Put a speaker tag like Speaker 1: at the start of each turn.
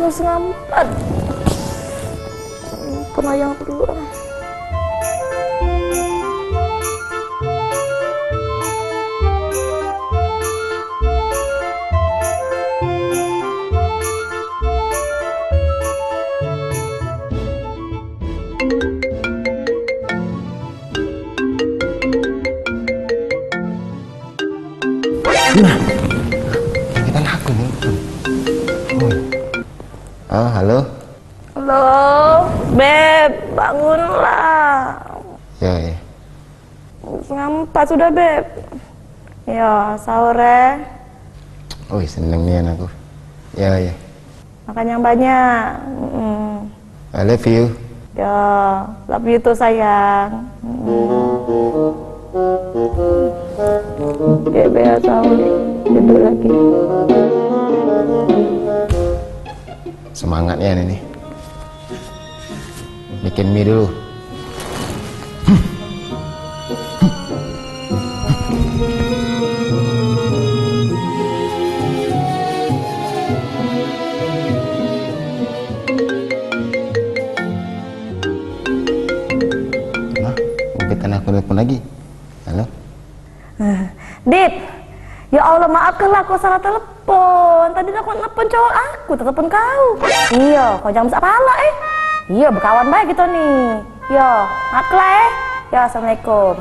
Speaker 1: setengah 4. Pernah yang kedua.
Speaker 2: Nah, kita laku nih. Oh, halo.
Speaker 1: Halo, Beb, bangunlah.
Speaker 2: Ya.
Speaker 1: Setengah 4 sudah, Beb. Ya, sahur ya.
Speaker 2: Oh, seneng nih aku. Ya.
Speaker 1: Makan yang banyak.
Speaker 2: I love you.
Speaker 1: Ya, love you too, sayang. Oke, Bea, sahur. Tidur lagi.
Speaker 2: Semangatnya nih. Bikin mie dulu. Nah, mungkin aku telepon lagi. Halo.
Speaker 1: Dit, ya Allah, maafkanlah aku salah telepon. Tadi aku telepon cowok aku, telepon kau. Iya, kau jangan besar pala Iya, berkawan baik gitu nih. Ya, maafkanlah ya. Ya, assalamualaikum.